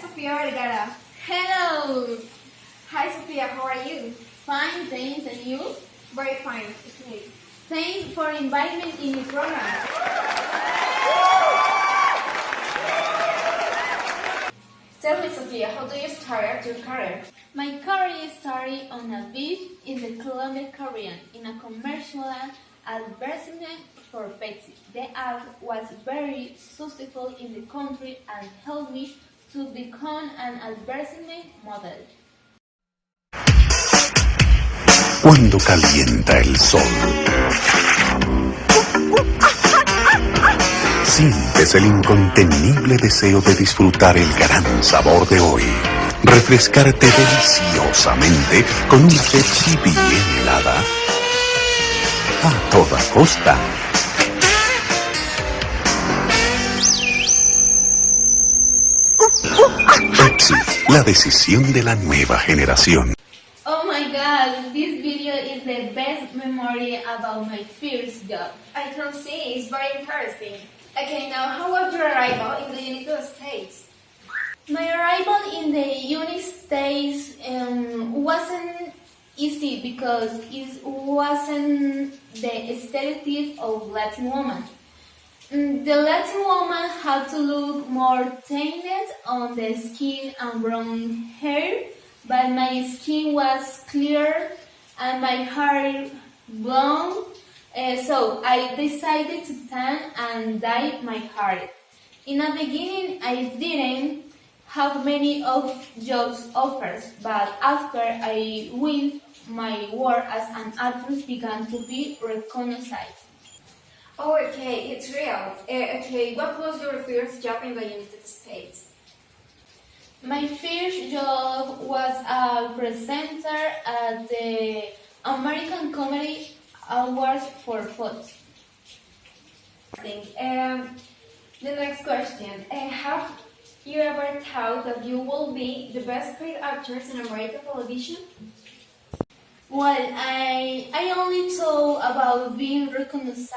Sofia Vergara. Hello! Hi Sofia, how are you? Fine, thanks, and you? Very fine. Okay. Thanks for inviting me in your program. Tell me Sofia, how do you start your career? My career started on a beach in the Colombian Caribbean in a commercial advertisement for Pepsi. The ad was very successful in the country and helped me to become an advertisement model. Cuando calienta el sol, sientes el incontenible deseo de disfrutar el gran sabor de hoy. Refrescarte deliciosamente con una Pepsi bien helada a toda costa. Pepsi, la decisión de la nueva generación. Oh my god, this video is the best memory about my first job. I can see it's very interesting. Okay, now how was your arrival in the United States? My arrival in the United States wasn't easy because it wasn't the stereotype of Latin woman. The Latin woman had to look more tanned on the skin and brown hair, but my skin was clear and my hair blonde, so I decided to tan and dye my hair. In the beginning, I didn't have many of jobs offers, but after I win, my work as an actress began to be recognized. Oh, okay, it's real. Okay, what was your first job in the United States? My first job was a presenter at the American Comedy Awards for Fox. The next question. Have you ever thought that you will be the best paid actress in American television? Well, I only thought about being recognized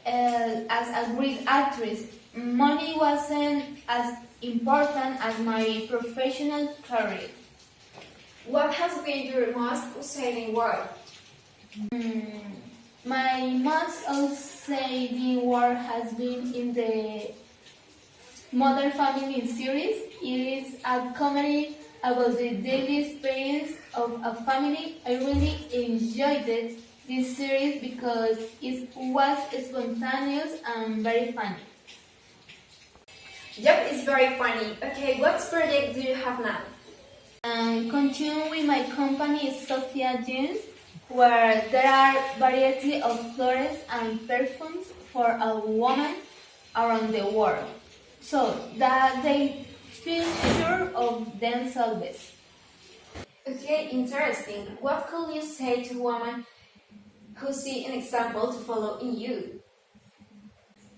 as a great actress. Money wasn't as important as my professional career. What has been your most exciting work? My most exciting work has been in the Modern Family series. It is a comedy about the daily experience of a family. I really enjoyed this series because it was spontaneous and very funny. Yep, it's very funny. Okay, what project do you have now? Continue with my company Sophia Jeans, where there are variety of flowers and perfumes for a woman around the world, so that they feel sure of themselves. Okay, interesting. What could you say to women who see an example to follow in you?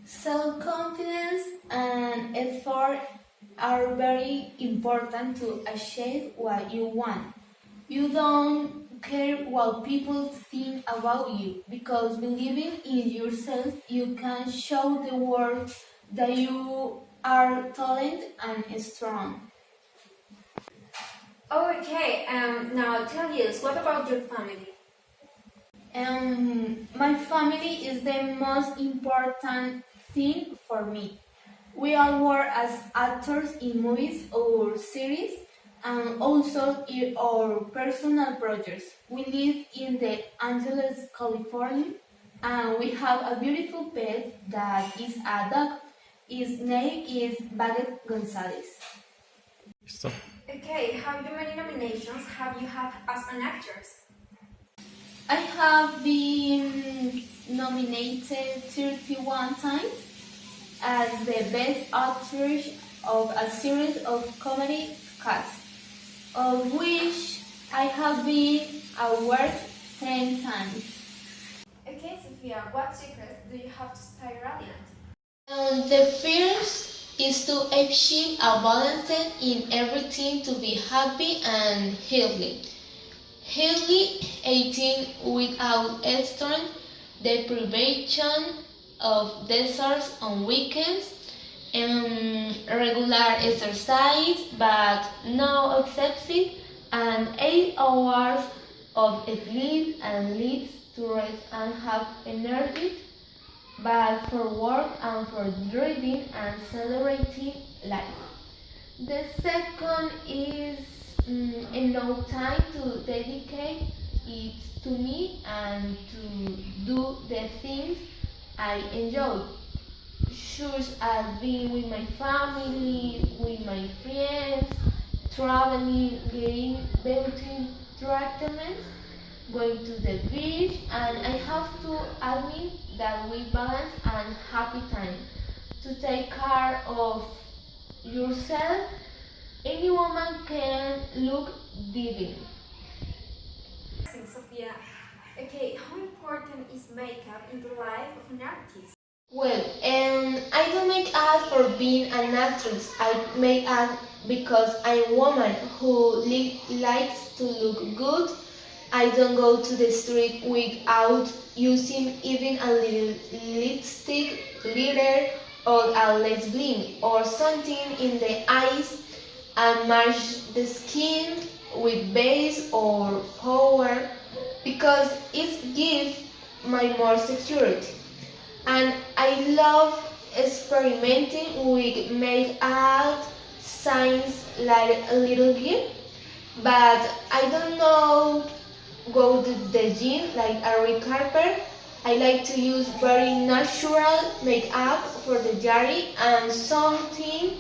Self-confidence and effort are very important to achieve what you want. You don't care what people think about you, because believing in yourself, you can show the world that you are talented and strong. Okay, now tell us, what about your family? My family is the most important thing for me. We all work as actors in movies or series, and also in our personal projects. We live in the Angeles, California, and we have a beautiful pet that is a dog. His name is Baguette Gonzalez. Okay, how many nominations have you had as an actress? I have been nominated 31 times as the best actress of a series of comedy casts, of which I have been awarded 10 times. Okay, Sophia, what secrets do you have to stay radiant? The first is to achieve a balance in everything to be happy and healthy. Healthy eating without extreme deprivation of desserts on weekends, regular exercise, but no excessive, and 8 hours of sleep and leads to rest and have energy, but for work and for reading and celebrating life. The second is enough time to dedicate it to me and to do the things I enjoy, such as being with my family, with my friends, traveling, getting beauty treatments, going to the beach, and I have to admit that we balance and happy time. To take care of yourself, any woman can look divine. Thanks, Sophia. Okay, how important is makeup in the life of an artist? Well, I don't make art for being an actress. I make art because I'm a woman who likes to look good. I don't go to the street without using even a little lipstick, glitter, or a lip bling, or something in the eyes, and match the skin with base or power because it gives my more security. And I love experimenting with makeup science like a little girl, but I don't know go to the gym like a Rick Harper. I like to use very natural makeup for the diary and something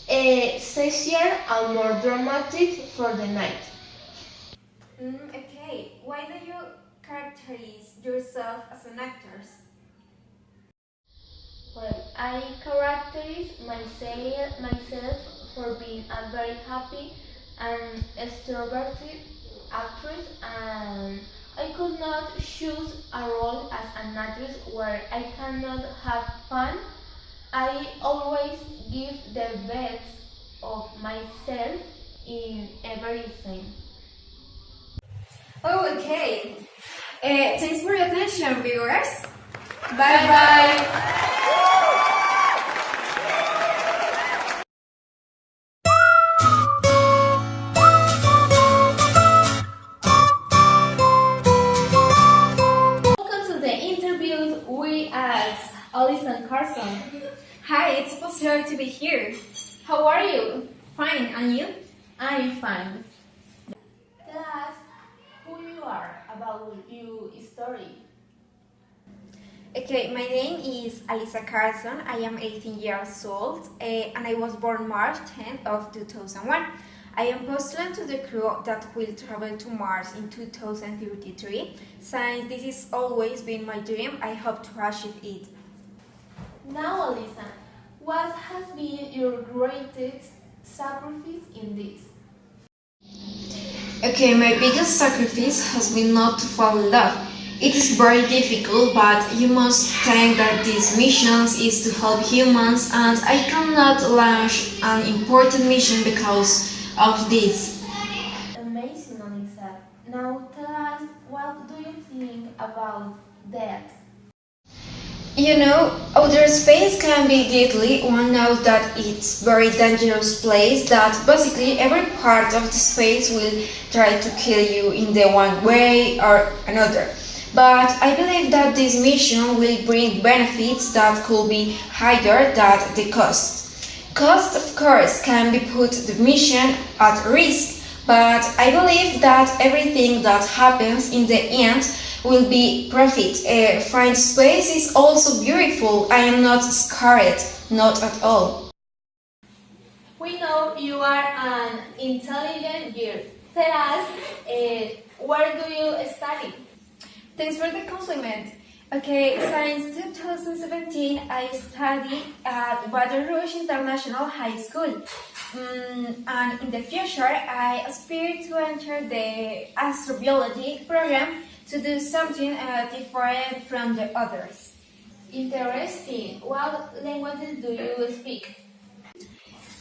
sexier and more dramatic for the night. Okay, why do you characterize yourself as an actor? Well, I characterize myself for being a very happy and extroverted actress, and I could not choose a role as an actress where I cannot have fun. I always give the best of myself in everything. Oh, okay. Thanks for your attention, viewers. Bye bye. Welcome to the interviews. We as Alison Carson. Hi, it's a pleasure to be here. How are you? Fine, and you? I'm fine. Tell us who you are, about your story. Okay, my name is Alisa Carson. I am 18 years old and I was born March 10th of 2001. I am postulant to the crew that will travel to Mars in 2033. Since this has always been my dream, I hope to achieve it. Now, Alisa, what has been your greatest sacrifice in this? Okay, my biggest sacrifice has been not to fall in love. It is very difficult, but you must think that this mission is to help humans, and I cannot launch an important mission because of this. Amazing, Alisa. Now tell us, what do you think about that? You know, outer space can be deadly. One knows that it's very dangerous place, that basically every part of the space will try to kill you in the one way or another. But I believe that this mission will bring benefits that could be higher than the cost. Cost, of course, can be put the mission at risk, but I believe that everything that happens in the end will be profit. Find space is also beautiful. I am not scared, not at all. We know you are an intelligent girl. Tell us, where do you study? Thanks for the compliment. Okay, since 2017, I study at Baton Rouge International High School. And in the future, I aspire to enter the astrobiology program to do something different from the others. Interesting. What languages do you speak?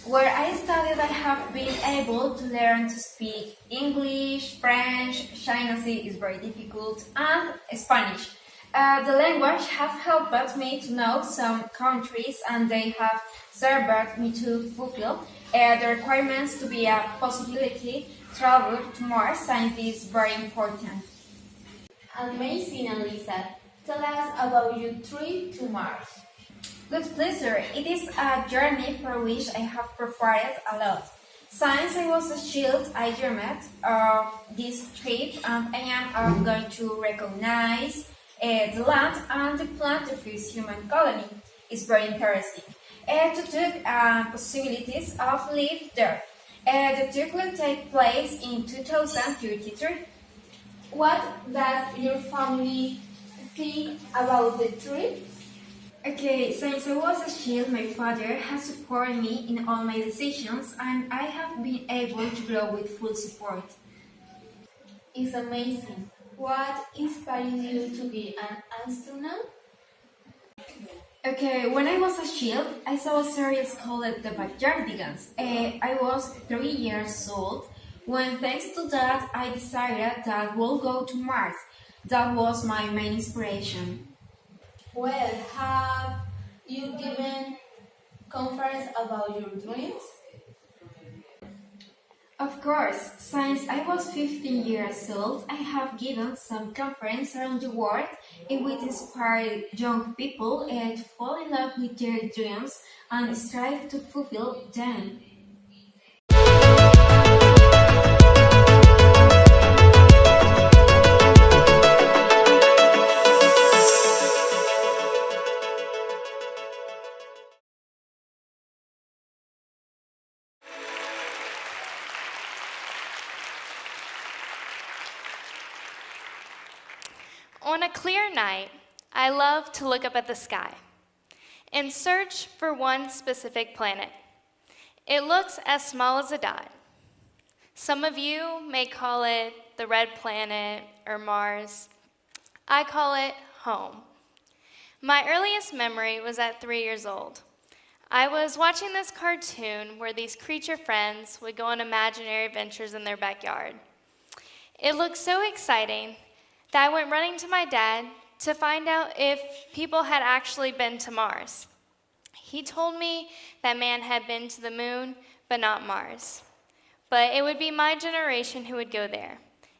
Where I studied, I have been able to learn to speak English, French, Chinese is very difficult, and Spanish. The language have helped me to know some countries and they have served me to fulfill the requirements to be a possibility travel to Mars, and this is very important. Amazing, Elisa. Tell us about your trip to Mars. With pleasure, it is a journey for which I have prepared a lot. Since I was a child, I dreamed of this trip and I am going to recognize the land and the plant the first human colony. It's very interesting. To take possibilities of live there. The trip will take place in 2033. What does your family think about the trip? Okay, since I was a child, my father has supported me in all my decisions and I have been able to grow with full support. It's amazing. What inspired you to be an astronaut? Okay, when I was a child, I saw a series called The Backyardigans. I was 3 years old when, thanks to that, I decided that we'll go to Mars. That was my main inspiration. Well, have you given conference about your dreams? Of course, since I was 15 years old, I have given some conferences around the world in which inspire young people to fall in love with their dreams and strive to fulfill them. On a clear night, I love to look up at the sky and search for one specific planet. It looks as small as a dot. Some of you may call it the red planet or Mars. I call it home. My earliest memory was at 3 years old. I was watching this cartoon where these creature friends would go on imaginary adventures in their backyard. It looked so exciting that I went running to my dad to find out if people had actually been to Mars. He told me that man had been to the moon, but not Mars. But it would be my generation who would go there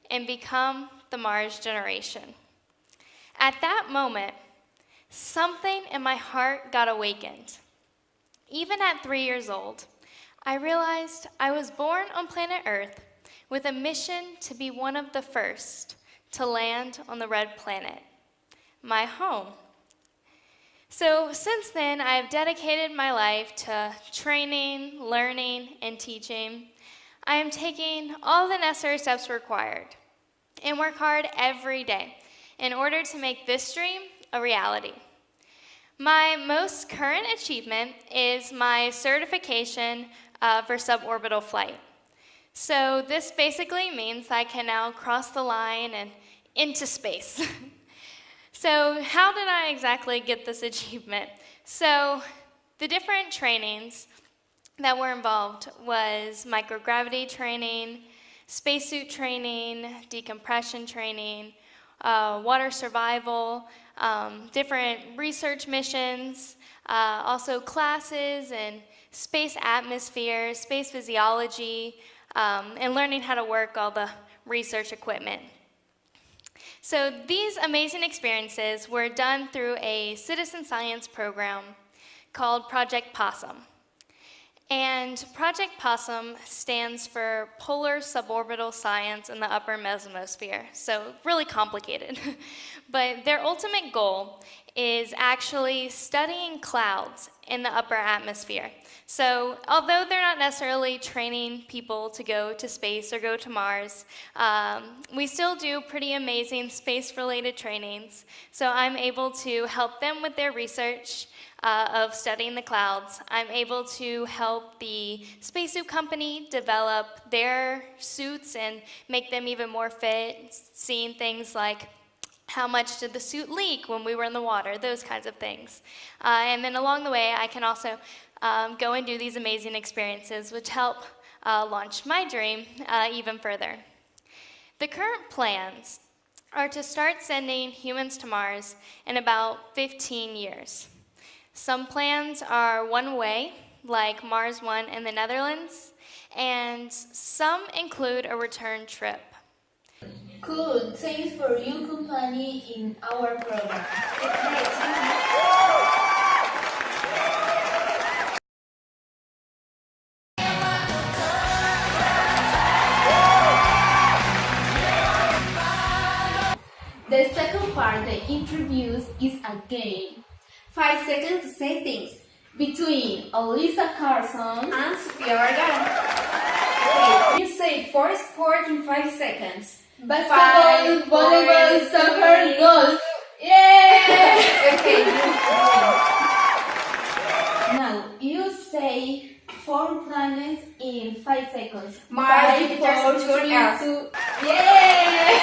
and become the Mars generation. At that moment, something in my heart got awakened. Even at 3 years old, I realized I was born on planet Earth with a mission to be one of the first to land on the red planet, my home. So since then, I have dedicated my life to training, learning, and teaching. I am taking all the necessary steps required and work hard every day in order to make this dream a reality. My most current achievement is my certification for suborbital flight. So this basically means I can now cross the line and into space. So how did I exactly get this achievement? So the different trainings that were involved was microgravity training, spacesuit training, decompression training, water survival, different research missions, also classes in space atmosphere, space physiology, and learning how to work all the research equipment. So these amazing experiences were done through a citizen science program called Project Possum. And Project Possum stands for Polar Suborbital Science in the Upper Mesosphere, so really complicated. But their ultimate goal is actually studying clouds in the upper atmosphere. So although they're not necessarily training people to go to space or go to Mars, we still do pretty amazing space-related trainings. So I'm able to help them with their research of studying the clouds. I'm able to help the spacesuit company develop their suits and make them even more fit, seeing things like how much did the suit leak when we were in the water, those kinds of things. And then along the way, I can also go and do these amazing experiences, which help launch my dream even further. The current plans are to start sending humans to Mars in about 15 years. Some plans are one way, like Mars One in the Netherlands, and some include a return trip. Cool. Thanks for your company in our program. The second part, the interviews, is a game 5 seconds to say things. between Alyssa Carson And Sofia Vergara. Okay, you say 4 sports in 5 seconds. basketball, 5, volleyball, 4, soccer, 3. golf. Yay! Okay, you win. Now you say 4 planets in 5 seconds. Mars, 5, Jupiter, 4, Saturn, 3, Earth. 2. Yay!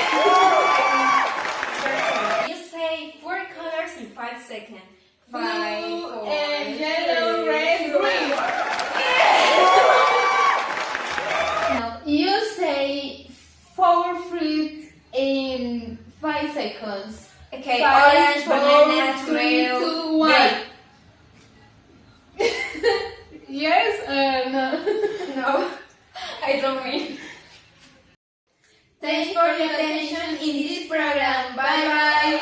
You say 4 colors in 5 seconds. 5, Blue 4, and yellow, 3, red, 2. green. Now you say 4 fruit in 5 seconds. Okay, 5, orange, 4, banana, 3, tomato, 2, 1. grape. Yes or no? No, I don't win. Thanks for your attention in this program. Bye bye.